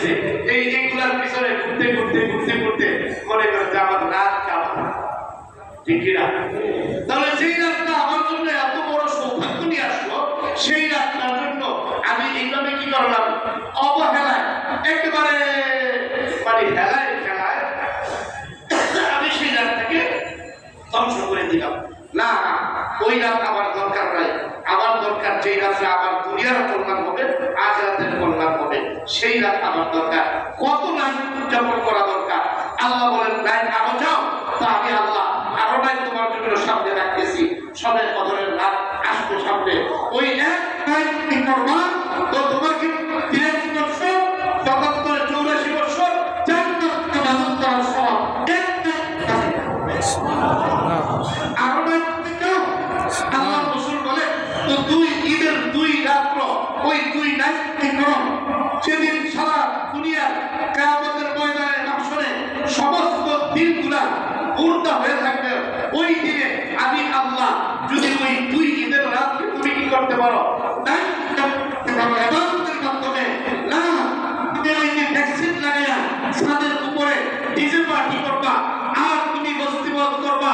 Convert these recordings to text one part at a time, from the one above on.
গেছে। এইগুলার পিছনে ঘুরতে ঘুরতে ঘুরতে ঘুরতে মনে করে যে আমার রাত কাটা, ঠিক কিনা? তাহলে যেই রাতটা আমার জন্য এত বড় সৌভাগ্য নিয়ে আসলো, সেই রাতটার জন্য আমি এইভাবে কি করলাম? অবহেলায়, একেবারে মানে হেলায় খেলায় আমি সেই রাতটাকে ধ্বংস করে দিলাম। না, ওই রাত আমার দরকার নাই। আমার দরকার যেই রাতে আমার দুনিয়ার কল্যাণ হবে, আখিরাতের কল্যাণ হবে, সেই রাত আমার দরকার। কত রাত উদযাপন করা দরকার? আল্লাহ বলেন রাত আরো যাও, তা আমি আল্লাহ আরো রাত তোমার জন্য সামনে রাখতেছি। সবাই কদরের রাত আসবে সামনে। ওই এক রাত কি করবা? তো তোমাকে 83 বছর 84 বছর জান্নাত ইবাদত করার সওয়াব আরো রাত যাও। আল্লাহ রাসূল বলে তো দুই ঈদের দুই রাত্র, ওই দুই রাত কি করো? সেদিন সারা দুনিয়ার কিয়ামতের ময়দানে মাহশরে সমস্ত দিনগুলা মুর্দা হয়ে থাকবে। ওই দিনে আমি আল্লাহ যদি ওই দুই ঈদের রাতকে তুমি কি করতে পারো? ইবাদতের মাধ্যমে, না তুমি ওই যে ভ্যাকসিন লাগাইয়া ছাদের উপরে ডিজে পার্টি করবা, আর তুমি বস্তিবাদ করবা,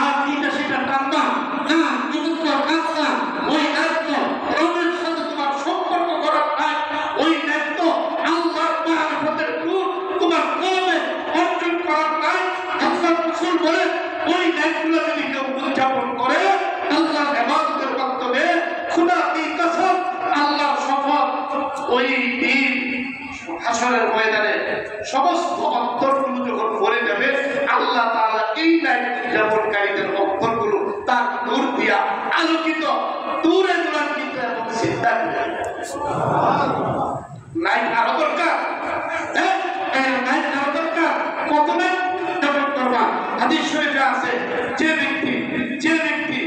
আর এটা সেটা টানবা, না কিন্তু কাজ না। ওই দায়িত্ব রবের সাথে তোমার সম্পর্ক করার নাই। ওই দায়িত্ব আল্লাহর মারিফতের নূর তোমার কলবে অর্জন করার নাই। আল্লাহ রাসূল বলে ওই দায়িত্বগুলো যদি কেউ উদযাপন করে আল্লাহর ইবাদতের মাধ্যমে, খোদা কি কসম, আল্লাহর শপথ, ওই দিন হাসরের ময়দানে সমস্ত অন্তরগুলো যখন ভরে যাবে, আল্লাহ তাআলা এই দায়িত্ব উদযাপনকারীদের অন্তরগুলো তার নূর দিয়া আলোকিত, দূরে দূরান্বিত এবং চিন্তা করে। নাই আরো দরকার, নাই আরো দরকার। কত নাই উদযাপন করবা? হাদিস শরীফে আছে, যে ব্যক্তি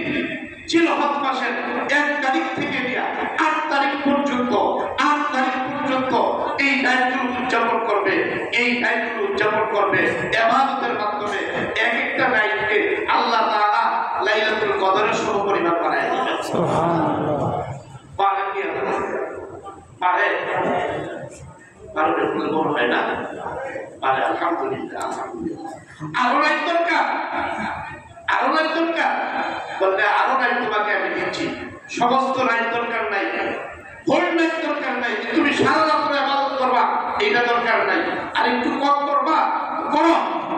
জিলহজ মাসের 1 তারিখ থেকে নিয়ে 8 তারিখ পর্যন্ত এই দায়িত্বগুলো উদযাপন করবে, এই দায়িত্বগুলো উদযাপন করবে ইবাদতের মাধ্যমে, এক একটা নাইটকে আল্লাহ তাআলা লাইলাতুল কদরের সমপরিমাণ বানায় দিবেন। সুবহানাল্লাহ। পারে কি? পারে বড় হয় না? পারে, আলহামদুলিল্লাহ। আরো নাই দরকার, আরো নাই দরকার। বলতে আরো নাই তোমাকে আমি দিচ্ছি। সমস্ত নাই দরকার নাই, ভোর নাই দরকার নাই, তুমি সারা রাত ইবাদত করবা, এটা দরকার নাই। আর একটু কম করবা, করো।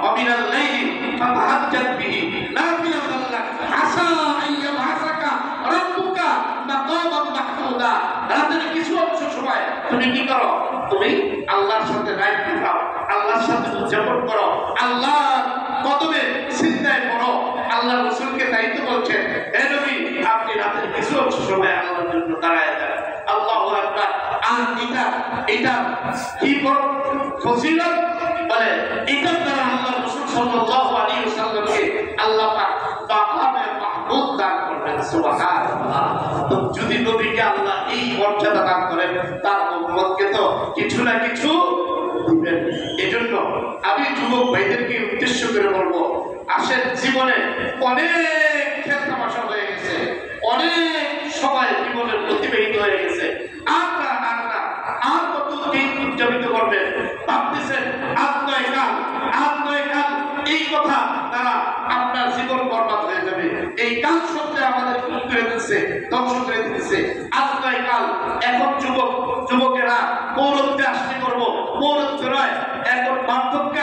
অবিনাল লাইলি ফাতাহাজ্জাত বিহি নাফিলাতান লাক আসা আইয়াবআসাকা রাব্বুকা মাকামান মাহমুদা। রাতের কিছু অংশ সময় তুমি কি করো? তুমি আল্লাহর সাথে রাত কাটাও, আল্লাহর সাথে উদযাপন করো, আল্লাহর কদমে সিজদায় পড়ো। আল্লাহ রাসূলকে তাই তো বলছেন, হে নবী, আপনি রাতের কিছু অংশ সময় আল্লাহর জন্য দাঁড়ায় যান। আল্লাহু আকবার। আর এটা কি বড় ফজিলত! বলে এটার দ্বারা আল্লাহ রাসূল সাল্লাল্লাহু আলাইহি ওয়াসাল্লামকে আল্লাহ পাক মাকামে মাহমুদ দান করবেন। সুবহানাল্লাহ। তো যদি নবীকে আল্লাহ এই মর্যাদা দান করেন, তার উম্মতকে তো কিছু না কিছু দিবেন। এজন্য আমি যুবক ভাইদেরকে উদ্দেশ্য করে বলবো, আসেন, জীবনে অনেক খেল তামাশা হয়ে গেছে, অনেক সময় জীবনের অতিবাহিত হয়ে গেছে। আর কত দিন উদযাপিত করবেন? ভাবতেছেন আজ নয় কাল, এই কথা দ্বারা আপনার জীবন বরবাদ হয়ে যাবে। এই কাল শব্দে আমাদের ধ্বংস করে দিতেছে। আজ নয় কাল। এখন যুবকেরা পৌরত্বে আসতে করবো, পৌরত্ব নয়, এখন বার্ধক্যে